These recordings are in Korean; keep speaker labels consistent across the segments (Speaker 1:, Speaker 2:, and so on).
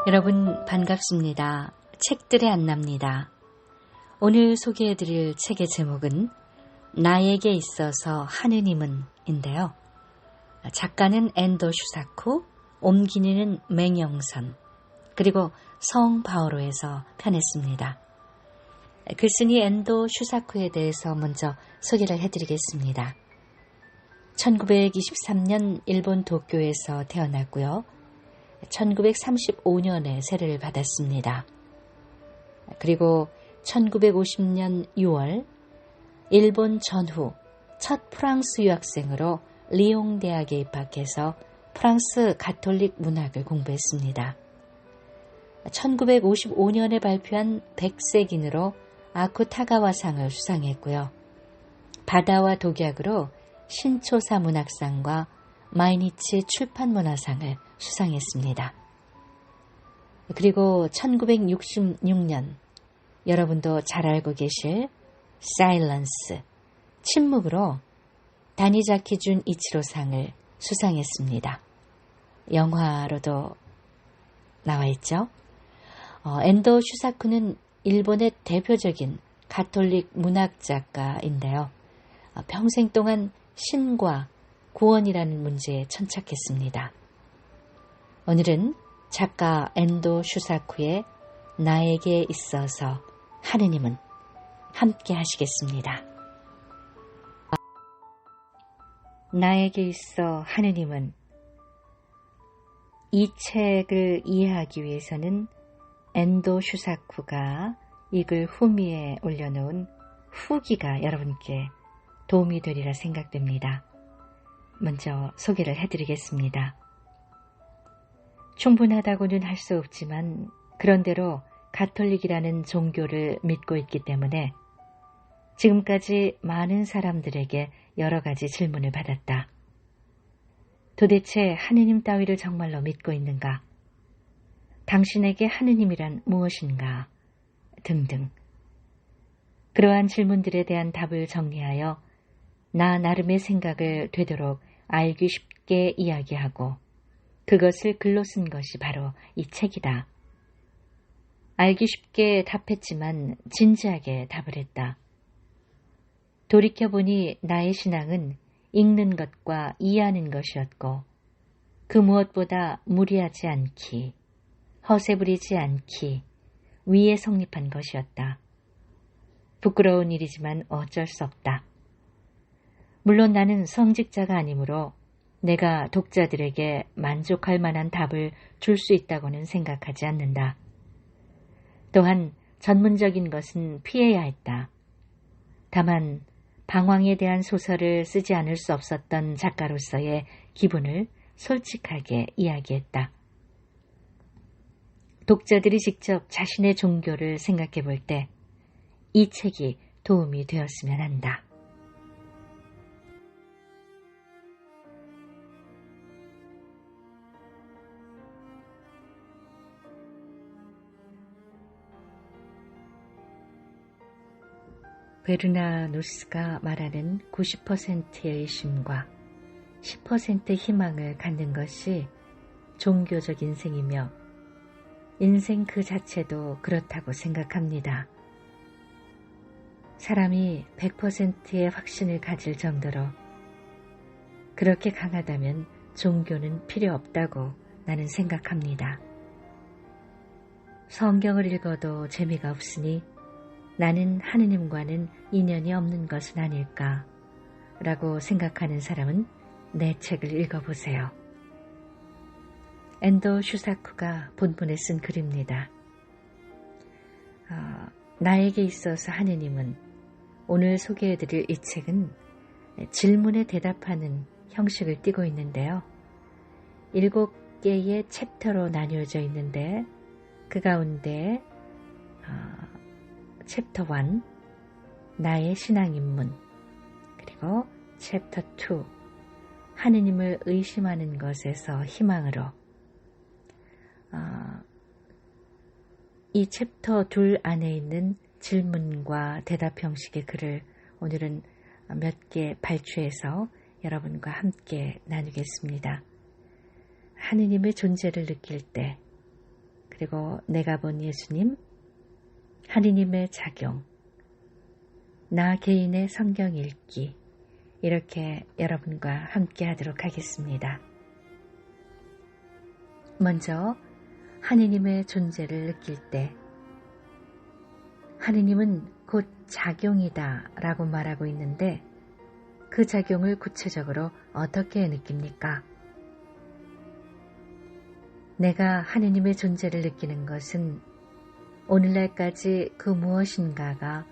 Speaker 1: 여러분 반갑습니다. 책들의 안나입니다. 오늘 소개해드릴 책의 제목은 나에게 있어서 하느님은 인데요. 작가는 엔도 슈사쿠, 옮기니는 맹영선, 그리고 성 바오로에서 편했습니다. 글쓴이 엔도 슈사쿠에 대해서 먼저 소개를 해드리겠습니다. 1923년 일본 도쿄에서 태어났고요. 1935년에 세례를 받았습니다. 그리고 1950년 6월 일본 전후 첫 프랑스 유학생으로 리옹 대학에 입학해서 프랑스 가톨릭 문학을 공부했습니다. 1955년에 발표한 백색인으로 아쿠타가와상을 수상했고요. 바다와 독약으로 신초사 문학상과 마이니치 출판문화상을 수상했습니다. 그리고 1966년 여러분도 잘 알고 계실 사일런스, 침묵으로 다니자키 준 이치로상을 수상했습니다. 영화로도 나와 있죠. 엔도 슈사쿠는 일본의 대표적인 가톨릭 문학 작가인데요. 평생 동안 신과 구원이라는 문제에 천착했습니다. 오늘은 작가 엔도 슈사쿠의 나에게 있어서 하느님은 함께 하시겠습니다. 나에게 있어 하느님은, 이 책을 이해하기 위해서는 엔도 슈사쿠가 이 글 후미에 올려놓은 후기가 여러분께 도움이 되리라 생각됩니다. 먼저 소개를 해드리겠습니다. 충분하다고는 할 수 없지만 그런대로 가톨릭이라는 종교를 믿고 있기 때문에 지금까지 많은 사람들에게 여러 가지 질문을 받았다. 도대체 하느님 따위를 정말로 믿고 있는가? 당신에게 하느님이란 무엇인가? 등등. 그러한 질문들에 대한 답을 정리하여 나 나름의 생각을 되도록 알기 쉽게 이야기하고 그것을 글로 쓴 것이 바로 이 책이다. 알기 쉽게 답했지만 진지하게 답을 했다. 돌이켜보니 나의 신앙은 읽는 것과 이해하는 것이었고 그 무엇보다 무리하지 않기, 허세 부리지 않기 위에 성립한 것이었다. 부끄러운 일이지만 어쩔 수 없다. 물론 나는 성직자가 아니므로 내가 독자들에게 만족할 만한 답을 줄 수 있다고는 생각하지 않는다. 또한 전문적인 것은 피해야 했다. 다만 방황에 대한 소설을 쓰지 않을 수 없었던 작가로서의 기분을 솔직하게 이야기했다. 독자들이 직접 자신의 종교를 생각해 볼 때 이 책이 도움이 되었으면 한다. 베르나누스가 말하는 90%의 의심과 10%의 희망을 갖는 것이 종교적 인생이며 인생 그 자체도 그렇다고 생각합니다. 사람이 100%의 확신을 가질 정도로 그렇게 강하다면 종교는 필요 없다고 나는 생각합니다. 성경을 읽어도 재미가 없으니 나는 하느님과는 인연이 없는 것은 아닐까 라고 생각하는 사람은 내 책을 읽어보세요. 엔도 슈사쿠가 본문에 쓴 글입니다. 나에게 있어서 하느님은, 오늘 소개해드릴 이 책은 질문에 대답하는 형식을 띠고 있는데요. 7개의 챕터로 나뉘어져 있는데 그 가운데 챕터 1, 나의 신앙입문, 그리고 챕터 2, 하느님을 의심하는 것에서 희망으로, 이 챕터 2 안에 있는 질문과 대답 형식의 글을 오늘은 몇 개 발췌해서 여러분과 함께 나누겠습니다. 하느님의 존재를 느낄 때, 그리고 내가 본 예수님, 하느님의 작용, 나 개인의 성경 읽기, 이렇게 여러분과 함께 하도록 하겠습니다. 먼저 하느님의 존재를 느낄 때 하느님은 곧 작용이다 라고 말하고 있는데 그 작용을 구체적으로 어떻게 느낍니까? 내가 하느님의 존재를 느끼는 것은 오늘날까지 그 무엇인가가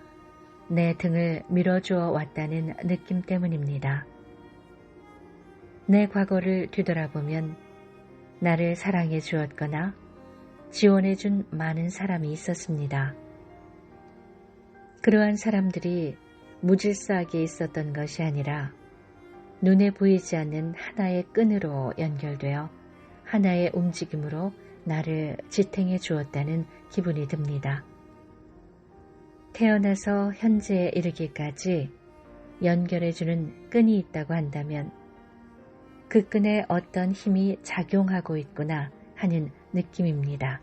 Speaker 1: 내 등을 밀어주어 왔다는 느낌 때문입니다. 내 과거를 뒤돌아보면 나를 사랑해 주었거나 지원해 준 많은 사람이 있었습니다. 그러한 사람들이 무질서하게 있었던 것이 아니라 눈에 보이지 않는 하나의 끈으로 연결되어 하나의 움직임으로 나를 지탱해 주었다는 기분이 듭니다. 태어나서 현재에 이르기까지 연결해주는 끈이 있다고 한다면 그 끈에 어떤 힘이 작용하고 있구나 하는 느낌입니다.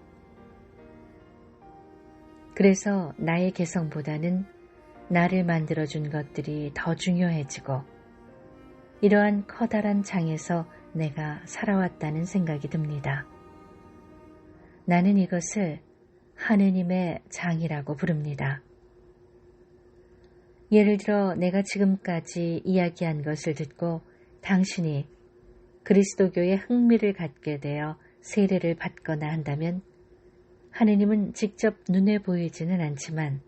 Speaker 1: 그래서 나의 개성보다는 나를 만들어준 것들이 더 중요해지고 이러한 커다란 장에서 내가 살아왔다는 생각이 듭니다. 나는 이것을 하느님의 장이라고 부릅니다. 예를 들어 내가 지금까지 이야기한 것을 듣고 당신이 그리스도교에 흥미를 갖게 되어 세례를 받거나 한다면 하느님은 직접 눈에 보이지는 않지만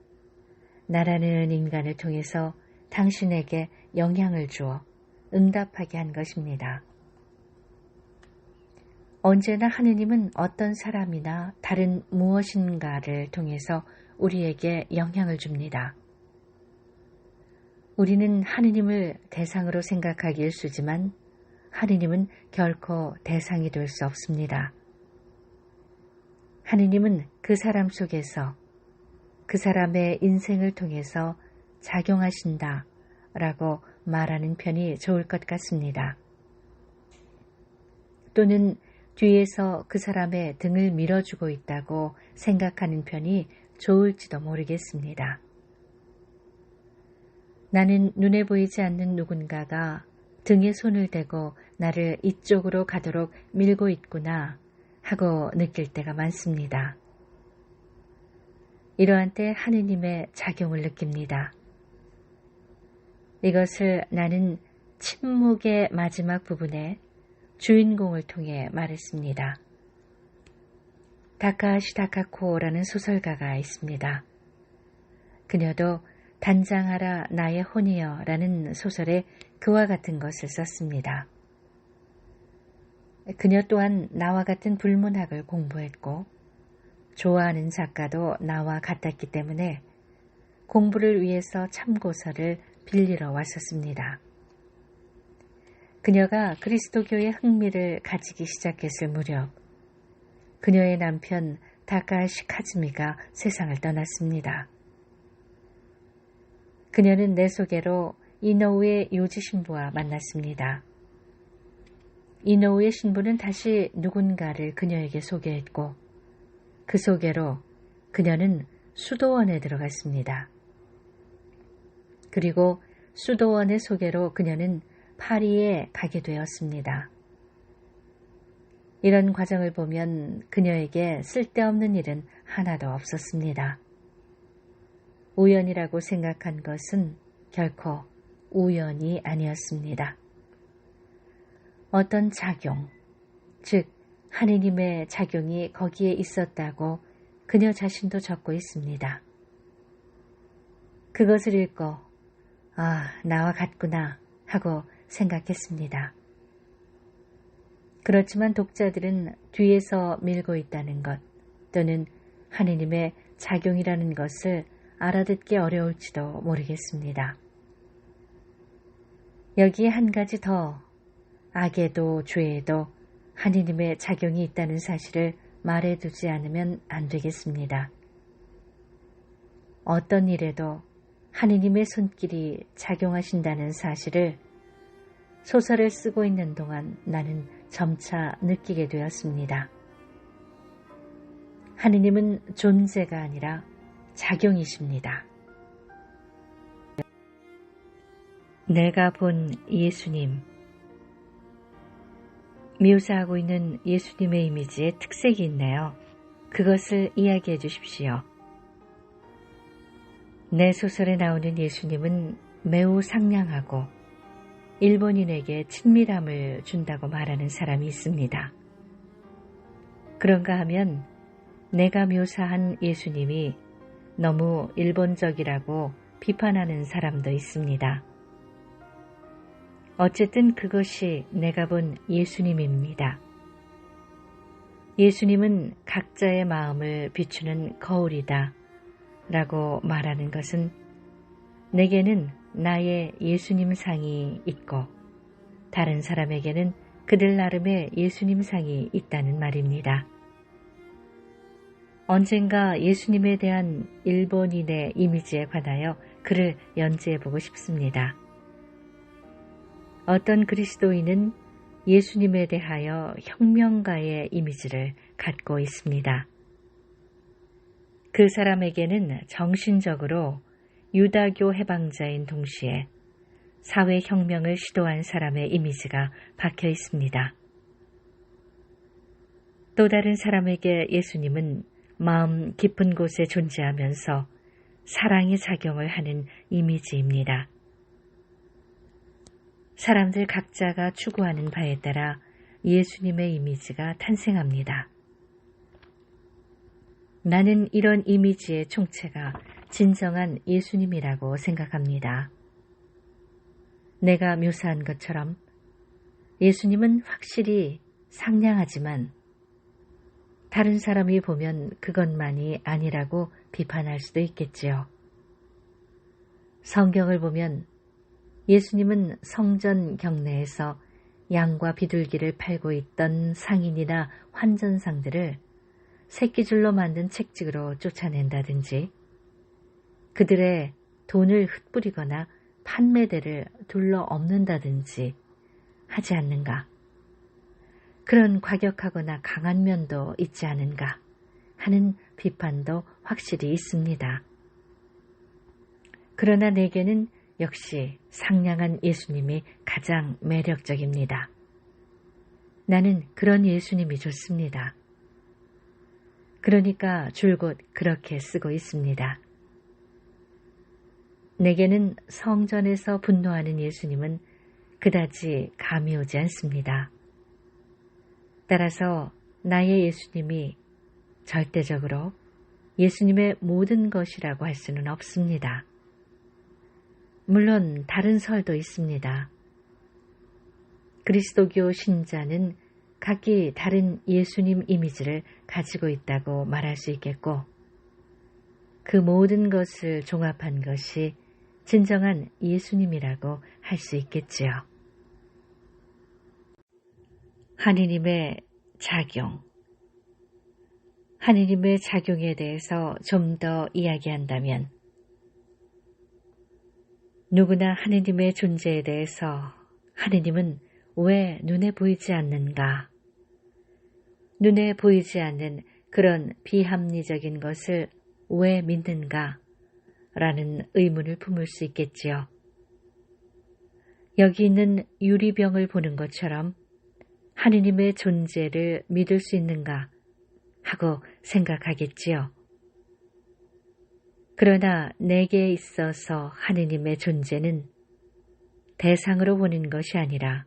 Speaker 1: 나라는 인간을 통해서 당신에게 영향을 주어 응답하게 한 것입니다. 언제나 하느님은 어떤 사람이나 다른 무엇인가를 통해서 우리에게 영향을 줍니다. 우리는 하느님을 대상으로 생각하기 일쑤지만 하느님은 결코 대상이 될 수 없습니다. 하느님은 그 사람 속에서 그 사람의 인생을 통해서 작용하신다 라고 말하는 편이 좋을 것 같습니다. 또는 뒤에서 그 사람의 등을 밀어주고 있다고 생각하는 편이 좋을지도 모르겠습니다. 나는 눈에 보이지 않는 누군가가 등에 손을 대고 나를 이쪽으로 가도록 밀고 있구나 하고 느낄 때가 많습니다. 이러한 때 하느님의 작용을 느낍니다. 이것을 나는 침묵의 마지막 부분에 주인공을 통해 말했습니다. 다카하시 다카코라는 소설가가 있습니다. 그녀도 단장하라 나의 혼이여 라는 소설에 그와 같은 것을 썼습니다. 그녀 또한 나와 같은 불문학을 공부했고 좋아하는 작가도 나와 같았기 때문에 공부를 위해서 참고서를 빌리러 왔었습니다. 그녀가 그리스도교의 흥미를 가지기 시작했을 무렵 그녀의 남편 다카하시 카즈미가 세상을 떠났습니다. 그녀는 내 소개로 이노우의 요지 신부와 만났습니다. 이노우의 신부는 다시 누군가를 그녀에게 소개했고 그 소개로 그녀는 수도원에 들어갔습니다. 그리고 수도원의 소개로 그녀는 파리에 가게 되었습니다. 이런 과정을 보면 그녀에게 쓸데없는 일은 하나도 없었습니다. 우연이라고 생각한 것은 결코 우연이 아니었습니다. 어떤 작용, 즉 하느님의 작용이 거기에 있었다고 그녀 자신도 적고 있습니다. 그것을 읽고 나와 같구나 하고 생각했습니다. 그렇지만 독자들은 뒤에서 밀고 있다는 것 또는 하느님의 작용이라는 것을 알아듣기 어려울지도 모르겠습니다. 여기에 한 가지 더 악에도 죄에도 하느님의 작용이 있다는 사실을 말해두지 않으면 안 되겠습니다. 어떤 일에도 하느님의 손길이 작용하신다는 사실을 소설을 쓰고 있는 동안 나는 점차 느끼게 되었습니다. 하느님은 존재가 아니라 작용이십니다. 내가 본 예수님. 묘사하고 있는 예수님의 이미지에 특색이 있네요. 그것을 이야기해 주십시오. 내 소설에 나오는 예수님은 매우 상냥하고 일본인에게 친밀함을 준다고 말하는 사람이 있습니다. 그런가 하면 내가 묘사한 예수님이 너무 일본적이라고 비판하는 사람도 있습니다. 어쨌든 그것이 내가 본 예수님입니다. 예수님은 각자의 마음을 비추는 거울이다 라고 말하는 것은 내게는 나의 예수님 상이 있고 다른 사람에게는 그들 나름의 예수님 상이 있다는 말입니다. 언젠가 예수님에 대한 일본인의 이미지에 관하여 글을 연재해보고 싶습니다. 어떤 그리스도인은 예수님에 대하여 혁명가의 이미지를 갖고 있습니다. 그 사람에게는 정신적으로 유다교 해방자인 동시에 사회혁명을 시도한 사람의 이미지가 박혀 있습니다. 또 다른 사람에게 예수님은 마음 깊은 곳에 존재하면서 사랑의 작용을 하는 이미지입니다. 사람들 각자가 추구하는 바에 따라 예수님의 이미지가 탄생합니다. 나는 이런 이미지의 총체가 진정한 예수님이라고 생각합니다. 내가 묘사한 것처럼 예수님은 확실히 상냥하지만 다른 사람이 보면 그것만이 아니라고 비판할 수도 있겠지요. 성경을 보면 예수님은 성전 경내에서 양과 비둘기를 팔고 있던 상인이나 환전상들을 새끼줄로 만든 책찍으로 쫓아낸다든지 그들의 돈을 흩뿌리거나 판매대를 둘러 엎는다든지 하지 않는가. 그런 과격하거나 강한 면도 있지 않은가 하는 비판도 확실히 있습니다. 그러나 내게는 역시 상냥한 예수님이 가장 매력적입니다. 나는 그런 예수님이 좋습니다. 그러니까 줄곧 그렇게 쓰고 있습니다. 내게는 성전에서 분노하는 예수님은 그다지 감이 오지 않습니다. 따라서 나의 예수님이 절대적으로 예수님의 모든 것이라고 할 수는 없습니다. 물론 다른 설도 있습니다. 그리스도교 신자는 각기 다른 예수님 이미지를 가지고 있다고 말할 수 있겠고 그 모든 것을 종합한 것이 진정한 예수님이라고 할 수 있겠지요. 하느님의 작용. 하느님의 작용에 대해서 좀 더 이야기한다면 누구나 하느님의 존재에 대해서 하느님은 왜 눈에 보이지 않는가? 눈에 보이지 않는 그런 비합리적인 것을 왜 믿는가? 라는 의문을 품을 수 있겠지요. 여기 있는 유리병을 보는 것처럼 하느님의 존재를 믿을 수 있는가 하고 생각하겠지요. 그러나 내게 있어서 하느님의 존재는 대상으로 보는 것이 아니라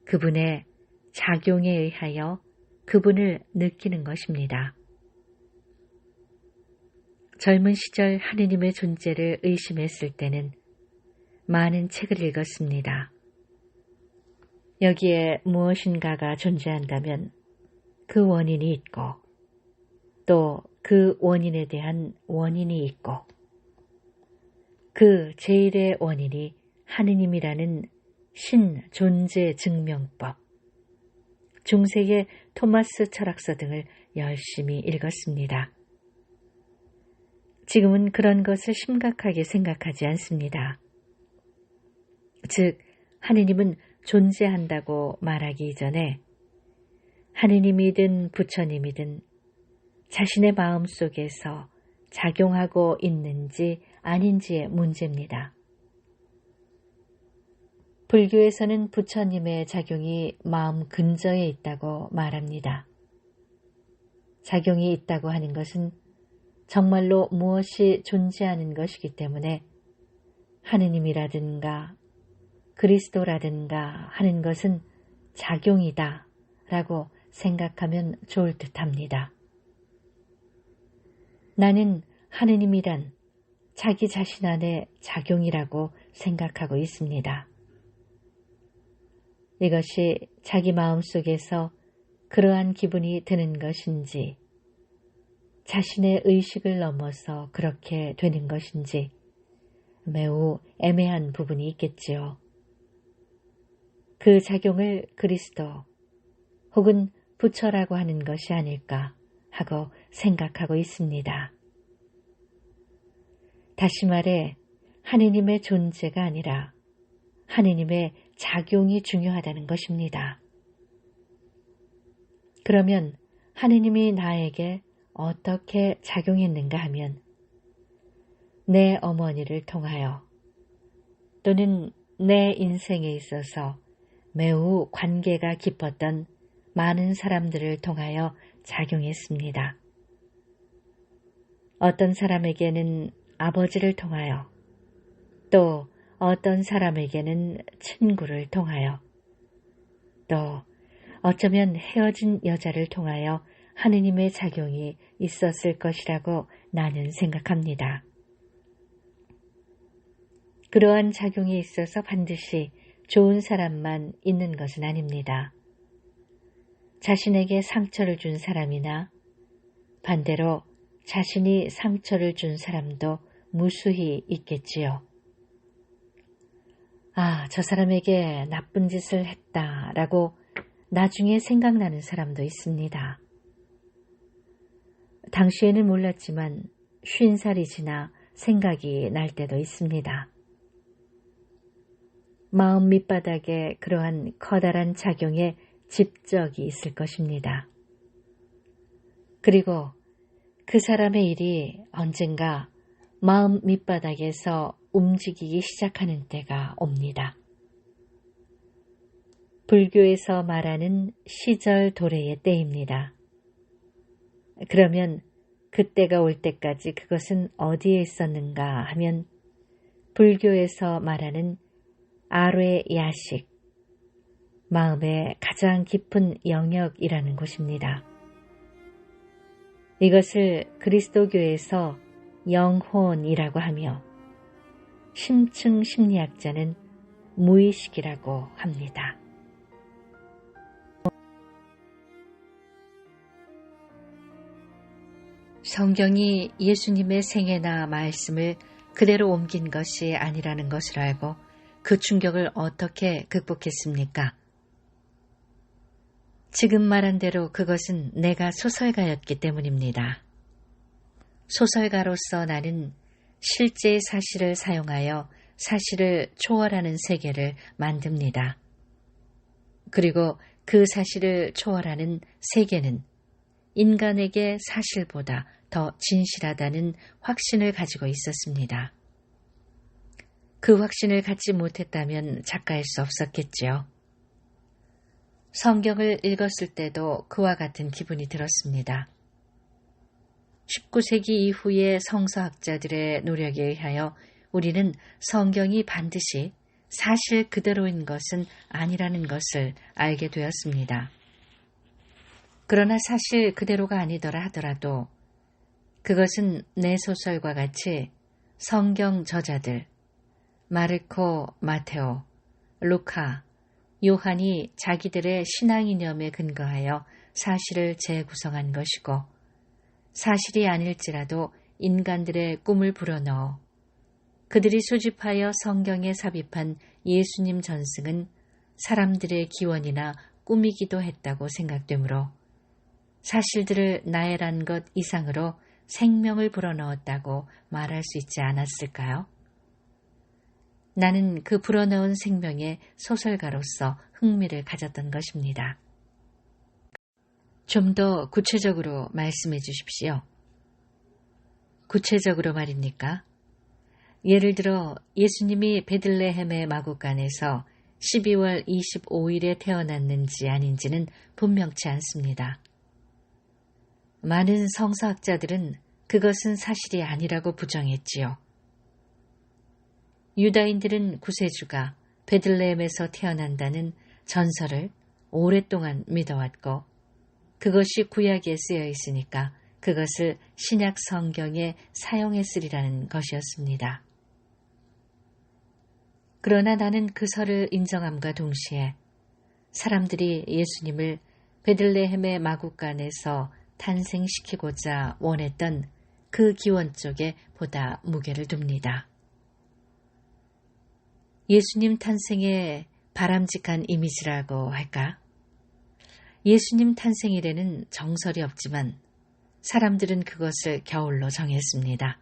Speaker 1: 그분의 작용에 의하여 그분을 느끼는 것입니다. 젊은 시절 하느님의 존재를 의심했을 때는 많은 책을 읽었습니다. 여기에 무엇인가가 존재한다면 그 원인이 있고 또 그 원인에 대한 원인이 있고 그 제일의 원인이 하느님이라는 신존재 증명법, 중세의 토마스 철학서 등을 열심히 읽었습니다. 지금은 그런 것을 심각하게 생각하지 않습니다. 즉, 하느님은 존재한다고 말하기 이전에 하느님이든 부처님이든 자신의 마음 속에서 작용하고 있는지 아닌지의 문제입니다. 불교에서는 부처님의 작용이 마음 근저에 있다고 말합니다. 작용이 있다고 하는 것은 정말로 무엇이 존재하는 것이기 때문에 하느님이라든가 그리스도라든가 하는 것은 작용이다 라고 생각하면 좋을 듯합니다. 나는 하느님이란 자기 자신 안의 작용이라고 생각하고 있습니다. 이것이 자기 마음속에서 그러한 기분이 드는 것인지, 자신의 의식을 넘어서 그렇게 되는 것인지 매우 애매한 부분이 있겠지요. 그 작용을 그리스도 혹은 부처라고 하는 것이 아닐까 하고 생각하고 있습니다. 다시 말해 하느님의 존재가 아니라 하느님의 작용이 중요하다는 것입니다. 그러면 하느님이 나에게 어떻게 작용했는가 하면 내 어머니를 통하여 또는 내 인생에 있어서 매우 관계가 깊었던 많은 사람들을 통하여 작용했습니다. 어떤 사람에게는 아버지를 통하여, 또 어떤 사람에게는 친구를 통하여, 또 어쩌면 헤어진 여자를 통하여 하느님의 작용이 있었을 것이라고 나는 생각합니다. 그러한 작용이 있어서 반드시 좋은 사람만 있는 것은 아닙니다. 자신에게 상처를 준 사람이나 반대로 자신이 상처를 준 사람도 무수히 있겠지요. 아, 저 사람에게 나쁜 짓을 했다라고 나중에 생각나는 사람도 있습니다. 당시에는 몰랐지만 50살이 지나 생각이 날 때도 있습니다. 마음 밑바닥에 그러한 커다란 작용의 집적이 있을 것입니다. 그리고 그 사람의 일이 언젠가 마음 밑바닥에서 움직이기 시작하는 때가 옵니다. 불교에서 말하는 시절 도래의 때입니다. 그러면 그때가 올 때까지 그것은 어디에 있었는가 하면 불교에서 말하는 아뢰 야식, 마음의 가장 깊은 영역이라는 곳입니다. 이것을 그리스도교에서 영혼이라고 하며 심층 심리학자는 무의식이라고 합니다. 성경이 예수님의 생애나 말씀을 그대로 옮긴 것이 아니라는 것을 알고 그 충격을 어떻게 극복했습니까? 지금 말한 대로 그것은 내가 소설가였기 때문입니다. 소설가로서 나는 실제의 사실을 사용하여 사실을 초월하는 세계를 만듭니다. 그리고 그 사실을 초월하는 세계는 인간에게 사실보다 더 진실하다는 확신을 가지고 있었습니다. 그 확신을 갖지 못했다면 작가일 수 없었겠지요. 성경을 읽었을 때도 그와 같은 기분이 들었습니다. 19세기 이후의 성서학자들의 노력에 의하여 우리는 성경이 반드시 사실 그대로인 것은 아니라는 것을 알게 되었습니다. 그러나 사실 그대로가 아니더라 하더라도 그것은 내 소설과 같이 성경 저자들, 마르코, 마테오, 루카, 요한이 자기들의 신앙 이념에 근거하여 사실을 재구성한 것이고 사실이 아닐지라도 인간들의 꿈을 불어넣어 그들이 수집하여 성경에 삽입한 예수님 전승은 사람들의 기원이나 꿈이기도 했다고 생각되므로 사실들을 나열한 것 이상으로 생명을 불어넣었다고 말할 수 있지 않았을까요? 나는 그 불어넣은 생명의 소설가로서 흥미를 가졌던 것입니다. 좀 더 구체적으로 말씀해 주십시오. 구체적으로 말입니까? 예를 들어 예수님이 베들레헴의 마구간에서 12월 25일에 태어났는지 아닌지는 분명치 않습니다. 많은 성서학자들은 그것은 사실이 아니라고 부정했지요. 유다인들은 구세주가 베들레헴에서 태어난다는 전설을 오랫동안 믿어왔고 그것이 구약에 쓰여 있으니까 그것을 신약 성경에 사용했으리라는 것이었습니다. 그러나 나는 그 설을 인정함과 동시에 사람들이 예수님을 베들레헴의 마구간에서 탄생시키고자 원했던 그 기원 쪽에 보다 무게를 둡니다. 예수님 탄생의 바람직한 이미지라고 할까? 예수님 탄생일에는 정설이 없지만 사람들은 그것을 겨울로 정했습니다.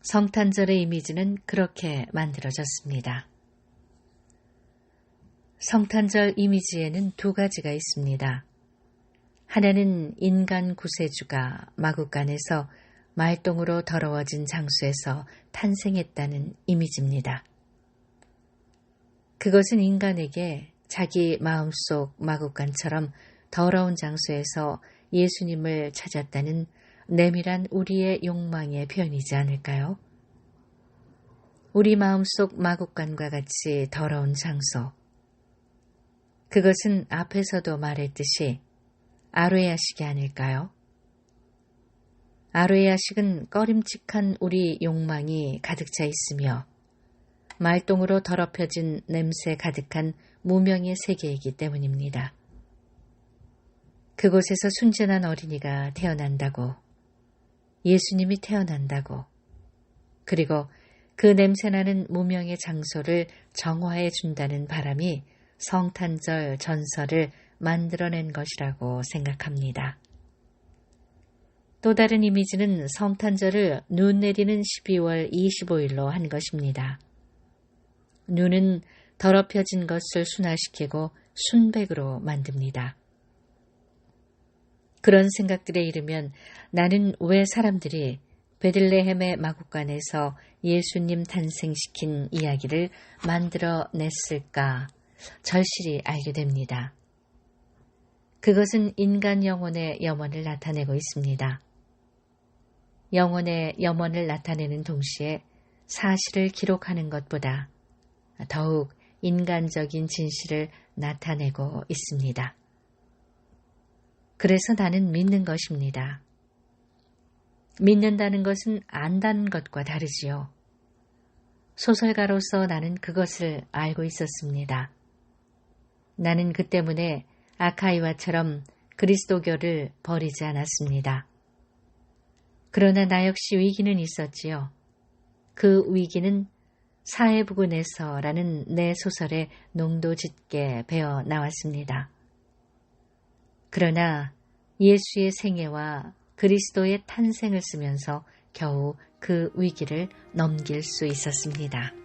Speaker 1: 성탄절의 이미지는 그렇게 만들어졌습니다. 성탄절 이미지에는 두 가지가 있습니다. 하나는 인간 구세주가 마구간에서 말똥으로 더러워진 장소에서 탄생했다는 이미지입니다. 그것은 인간에게 자기 마음속 마구간처럼 더러운 장소에서 예수님을 찾았다는 내밀한 우리의 욕망의 표현이지 않을까요? 우리 마음속 마구간과 같이 더러운 장소. 그것은 앞에서도 말했듯이 아뢰야식이 아닐까요? 아뢰야식은 꺼림칙한 우리 욕망이 가득 차 있으며 말똥으로 더럽혀진 냄새 가득한 무명의 세계이기 때문입니다. 그곳에서 순전한 어린이가 태어난다고, 예수님이 태어난다고, 그리고 그 냄새나는 무명의 장소를 정화해 준다는 바람이 성탄절 전설을 만들어낸 것이라고 생각합니다. 또 다른 이미지는 성탄절을 눈 내리는 12월 25일로 한 것입니다. 눈은 더럽혀진 것을 순화시키고 순백으로 만듭니다. 그런 생각들에 이르면 나는 왜 사람들이 베들레헴의 마구간에서 예수님 탄생시킨 이야기를 만들어 냈을까 절실히 알게 됩니다. 그것은 인간 영혼의 염원을 나타내고 있습니다. 영혼의 염원을 나타내는 동시에 사실을 기록하는 것보다 더욱 인간적인 진실을 나타내고 있습니다. 그래서 나는 믿는 것입니다. 믿는다는 것은 안다는 것과 다르지요. 소설가로서 나는 그것을 알고 있었습니다. 나는 그 때문에 아카이와처럼 그리스도교를 버리지 않았습니다. 그러나 나 역시 위기는 있었지요. 그 위기는 사해부근에서라는 내 소설에 농도 짙게 배어 나왔습니다. 그러나 예수의 생애와 그리스도의 탄생을 쓰면서 겨우 그 위기를 넘길 수 있었습니다.